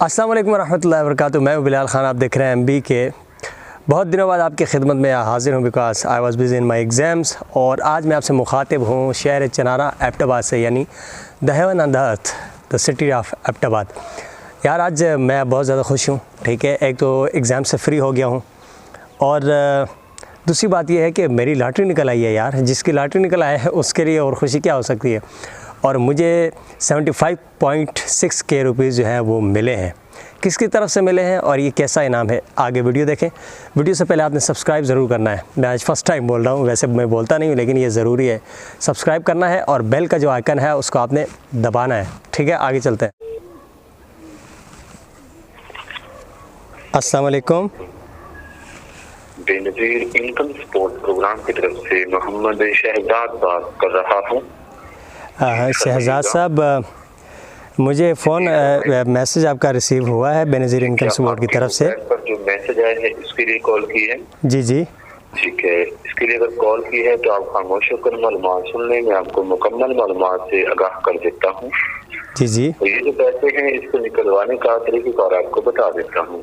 अस्सलाम वालेकुम रहमतुल्लाहि व बरकातुहू। मैं बिलाल खान, आप देख रहे हैं MB के। बहुत दिनों बाद आपकी खिदमत में हाज़िर हूँ because I was busy in my exams. और आज मैं आपसे मुखातिब हूँ शहर चनारा एबटाबाद से, यानी the heaven on the earth, the city of Abbottabad. यार आज मैं बहुत ज़्यादा खुश हूँ, ठीक है। एक तो एग्ज़ाम से फ्री हो गया हूँ और दूसरी बात यह है कि मेरी लॉटरी निकल आई है। यार जिसकी लॉटरी निकल आया है उसके लिए और ख़ुशी क्या हो सकती है। और मुझे 75.6 के रुपीज़ जो है वो मिले हैं। किसकी तरफ से मिले हैं और ये कैसा इनाम है, आगे वीडियो देखें। वीडियो से पहले आपने सब्सक्राइब ज़रूर करना है। मैं आज फ़र्स्ट टाइम बोल रहा हूँ, वैसे मैं बोलता नहीं हूँ लेकिन ये ज़रूरी है। सब्सक्राइब करना है और बेल का जो आइकन है उसको आपने दबाना है, ठीक है। आगे चलते हैं। अस्सलाम वालेकुम। बेनज़ीर इनकम सपोर्ट प्रोग्राम की तरफ से मोहम्मद शहजाद बात कर रहा हूँ। शहजाद साहब, मुझे फ़ोन मैसेज आपका रिसीव हुआ है बेनज़ीर इनकम सपोर्ट की तरफ से। पर जो मैसेज आया है इसके लिए कॉल की है? जी जी ठीक है, इसके लिए अगर कॉल की है तो आप खामोश होकर मालूमात सुन लें। मैं आपको मुकम्मल मालूमात से आगाह कर देता हूँ। जी जी। तो ये जो पैसे हैं इसको निकलवाने का तरीक़ाकार आपको बता देता हूँ।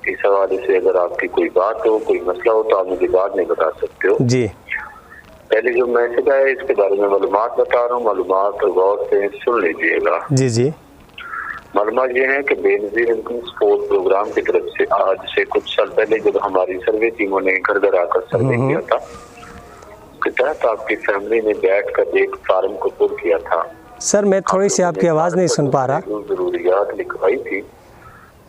इस हवाले से अगर आपकी कोई बात हो, कोई मसला हो तो आप मुझे बाद में बता सकते हो। जी। पहले जो मैसेज आया है इसके बारे में मालूमात बता रहा हूँ, मालूमात गौर से सुन लीजिएगा। जी जी। मालूमात ये है कि बेनज़ीर इनकम सपोर्ट प्रोग्राम की तरफ से आज से कुछ साल पहले जब हमारी सर्वे टीमों ने घर घर आकर सर्वे किया था, उसके तहत आपकी फैमिली ने बैठ कर एक फार्म को पुर किया था। सर मैं थोड़ी सी आपकी आवाज़ नहीं सुन पा रहा। जो जरूरियात लिखवाई थी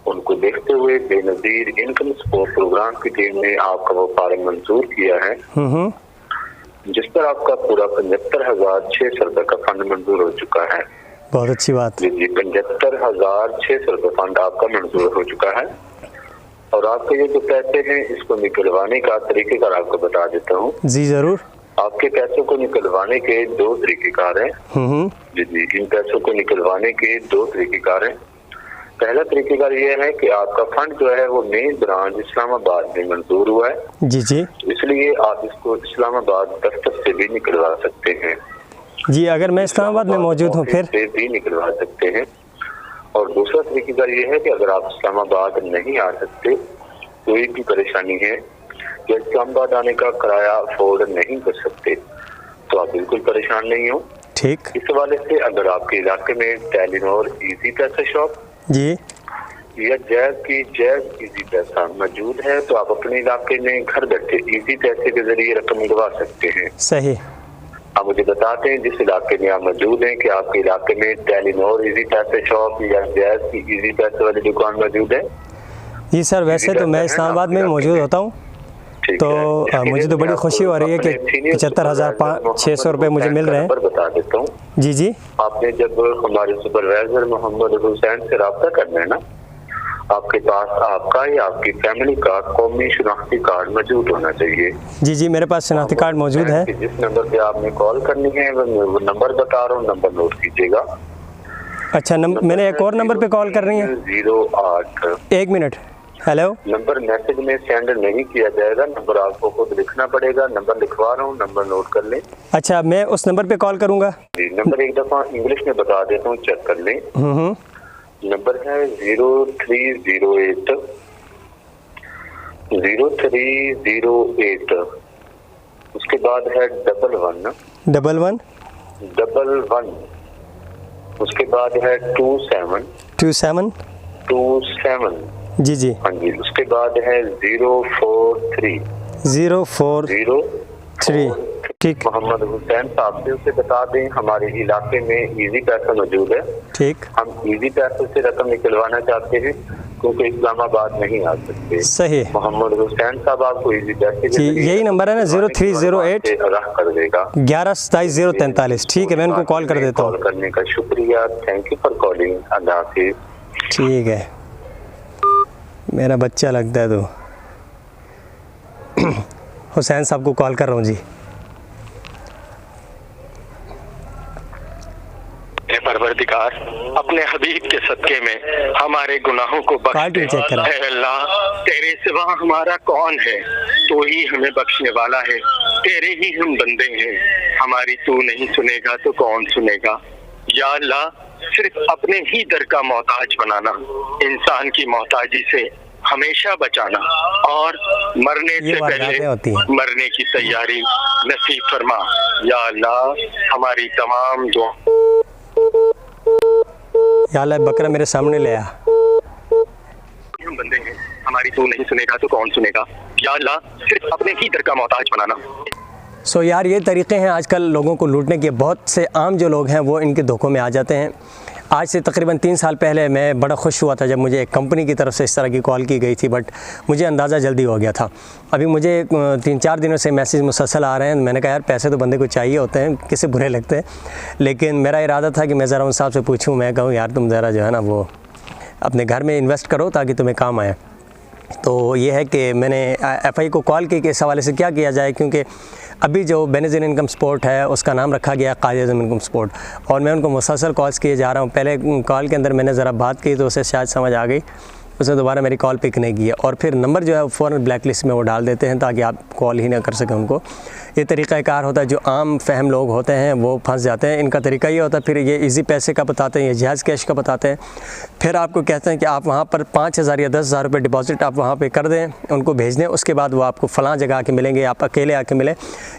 उनको देखते हुए बेनज़ीर इनकम सपोर्ट प्रोग्राम की टीम ने आपका वो फार्म मंजूर किया है, जिस पर आपका पूरा 75,600 रुपए का फंड मंजूर हो चुका है। बहुत अच्छी बात। जी 75,600 रुपए फंड आपका मंजूर हो चुका है। और आपके ये जो पैसे हैं इसको निकलवाने का तरीक़ेकार आपको बता देता हूँ। जी ज़रूर। आपके पैसों को निकलवाने के दो तरीक़ेकार हैं। जी इन पैसों को निकलवाने के दो तरीक़ेकार हैं। पहला तरीक़ेकार ये है कि आपका फंड जो है वो मेन ब्रांच इस्लामाबाद में मंजूर हुआ है। जी जी। इसलिए आप इसको इस्लामाबाद दफ्तर से भी निकलवा सकते हैं। जी अगर मैं इस्लामाबाद में मौजूद हूँ फिर से भी निकलवा सकते हैं। और दूसरा तरीक़ेकार ये है कि अगर आप इस्लामाबाद नहीं आ सकते, कोई भी परेशानी है या इस्लामाबाद आने का किराया अफोर्ड नहीं कर सकते, तो आप बिल्कुल परेशान नहीं हो। ठीक। इस हवाले से अगर आपके इलाके में टेलीनॉर इजी पैसा शॉप जी या जैज़ इजी पैसा मौजूद है तो आप अपने इलाके में घर बैठे इजी पैसे के जरिए रकम निकलवा सकते हैं। सही। आप मुझे बताते हैं जिस इलाके में आप मौजूद हैं कि आपके इलाके में टेलीनॉर इजी पैसे शॉप या जैज़ की इजी पैसे वाली दुकान मौजूद है? जी सर, वैसे तो मैं इस्लामाबाद में मौजूद होता हूँ, तो मुझे तो बड़ी खुशी हो रही है कि 75,600 रुपये मुझे मिल रहे हैं। बता देता हूँ। जी जी। आपने जब हमारे सुपरवाइजर मोहम्मद हुसैन से रब्ता करना है ना, आपके पास आपका या आपकी फैमिली का कौमी शनाख्ती कार्ड मौजूद होना चाहिए। जी जी मेरे पास शनाख्ती कार्ड मौजूद है। जिस नंबर पे आपने कॉल करनी है वो नंबर बता रहा हूँ, नंबर नोट कीजिएगा। अच्छा मैंने एक और नंबर पे कॉल करनी है। 08। एक मिनट। हेलो। नंबर मैसेज में सेंड नहीं किया जाएगा, नंबर आपको खुद लिखना पड़ेगा। नंबर लिखवा रहा हूँ, नंबर नोट कर लें। अच्छा मैं उस नंबर पे कॉल करूँगा। नंबर एक दफ़ा इंग्लिश में बता देता हूँ, चेक कर लें। नंबर है 0308 0308। उसके बाद है 11 उसके बाद है 27 जी जी। हाँ जी। उसके बाद है 043। ठीक। मोहम्मद हुसैन साहब से उसे बता दें हमारे इलाके में इजी पैसा मौजूद है। ठीक। हम इजी पैसे से रकम निकलवाना चाहते हैं क्योंकि इस्लामाबाद नहीं आ सकते। सही। मोहम्मद हुसैन साहब आपको इजी पैसे जी यही नंबर है ना, 0308 कर देगा 1127 ठीक है, मैं उनको कॉल कर देता हूँ। कॉल करने का शुक्रिया, थैंक यू फॉर कॉलिंग। अल्लाह हाफिज़। ठीक है, मेरा बच्चा लगता है तो हुसैन साहब को कॉल कर रहा हूँ जी। परवरदिगार अपने हबीब के सदके में हमारे गुनाहों को बख्श दे। अल्लाह तेरे सिवा हमारा कौन है, तू ही हमें बख्शने वाला है, तेरे ही हम बंदे हैं, हमारी तू नहीं सुनेगा तो कौन सुनेगा। या अल्लाह सिर्फ अपने ही दर का मोहताज बनाना, इंसान की मोहताजी से हमेशा बचाना और मरने से पहले मरने की तैयारी नसीब फरमा। या अल्लाह हमारी तमाम दुआ। या अल्लाह बकरा मेरे सामने ले आ। हम बंदे हैं, हमारी तू नहीं सुनेगा तो कौन सुनेगा। या अल्लाह सिर्फ अपने ही दर का मोहताज बनाना। सो यार ये तरीक़े हैं आजकल लोगों को लूटने के। बहुत से आम जो लोग हैं वो इनके धोखों में आ जाते हैं। आज से तकरीबन 3 साल पहले मैं बड़ा खुश हुआ था जब मुझे एक कंपनी की तरफ से इस तरह की कॉल की गई थी, बट मुझे अंदाज़ा जल्दी हो गया था। अभी मुझे 3-4 दिनों से मैसेज मुसलसल आ रहे हैं। मैंने कहा यार पैसे तो बंदे को चाहिए होते हैं, किसे बुरे लगते हैं, लेकिन मेरा इरादा था कि मैं ज़रा उन साहब से पूछूँ, मैं कहूँ यार तुम ज़रा जो है ना वो अपने घर में इन्वेस्ट करो ताकि तुम्हें काम आए। तो ये है कि मैंने एफआई को कॉल की कि इस हवाले से क्या किया जाए, क्योंकि अभी जो बेनिफिट इनकम सपोर्ट है उसका नाम रखा गया कायद-ए-आज़म इनकम सपोर्ट, और मैं उनको मुसलसल कॉल्स किए जा रहा हूँ। पहले कॉल के अंदर मैंने ज़रा बात की तो उसे शायद समझ आ गई, उसने दोबारा मेरी कॉल पिक नहीं की है, और फिर नंबर जो है फ़ौरन ब्लैक लिस्ट में वो डाल देते हैं ताकि आप कॉल ही ना कर सकें उनको। ये तरीक़ाकार होता है। जो आम फहम लोग होते हैं वो फंस जाते हैं। इनका तरीका ये होता है, फिर ये इजी पैसे का बताते हैं, ये जायज़ कैश का बताते हैं, फिर आपको कहते हैं कि आप वहाँ पर 5,000 या 10,000 रुपये डिपॉज़िट आप वहाँ पे कर दें, उनको भेज दें, उसके बाद वो आपको फ़लाँ जगह आके मिलेंगे, आप अकेले आके मिले।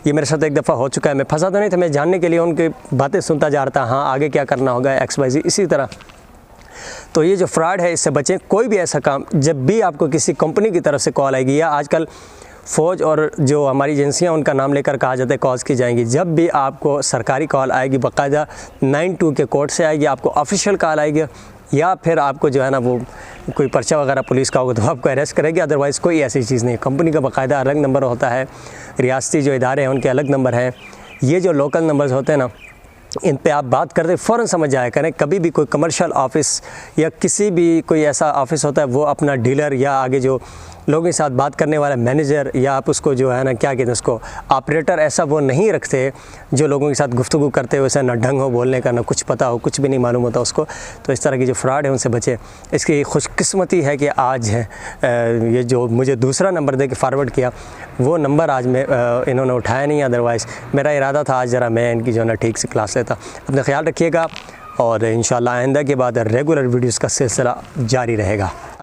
ये मेरे साथ एक दफ़ा हो चुका है। मैं फंसा तो नहीं था, मैं जानने के लिए उनकी बातें सुनता जा रहा था, हाँ आगे क्या करना होगा XYZ इसी तरह। तो ये जो फ्रॉड है इससे बचें। कोई भी ऐसा काम जब भी आपको किसी कंपनी की तरफ से कॉल आएगी, या आजकल फ़ौज और जो हमारी एजेंसियां उनका नाम लेकर कहा जाता है कॉल्स की जाएंगी, जब भी आपको सरकारी कॉल आएगी बाकायदा 92 के कोड से आएगी, आपको ऑफिशियल कॉल आएगी, या फिर आपको जो है ना वो कोई पर्चा वगैरह पुलिस का होगा तो आपको अरेस्ट करेगी, अदरवाइज़ कोई ऐसी चीज़ नहीं। कंपनी का बाकायदा अलग नंबर होता है, रियासती जो इदारे हैं उनके अलग नंबर हैं। ये जो लोकल नंबर्स होते हैं ना, इन पे आप बात करते फ़ौरन समझ जाया करें। कभी भी कोई कमर्शियल ऑफ़िस या किसी भी कोई ऐसा ऑफ़िस होता है, वो अपना डीलर या आगे जो लोगों के साथ बात करने वाला मैनेजर, या आप उसको जो है ना क्या कहते हैं उसको ऑपरेटर, ऐसा वो नहीं रखते जो लोगों के साथ गुफ्तगू करते हुए ऐसा ना ढंग हो बोलने का, ना कुछ पता हो, कुछ भी नहीं मालूम होता उसको। तो इस तरह की जो फ्रॉड है उनसे बचे। इसकी खुशकिस्मती है कि आज है ये जो मुझे दूसरा नंबर दे के फॉरवर्ड किया, वो नंबर आज में इन्होंने उठाया नहीं, अदरवाइज़ मेरा इरादा था आज ज़रा मैं इनकी जो है ना ठीक से क्लास लेता। अपना ख्याल रखिएगा, और इंशाअल्लाह आइंदा के बाद रेगुलर वीडियोज़ का सिलसिला जारी रहेगा।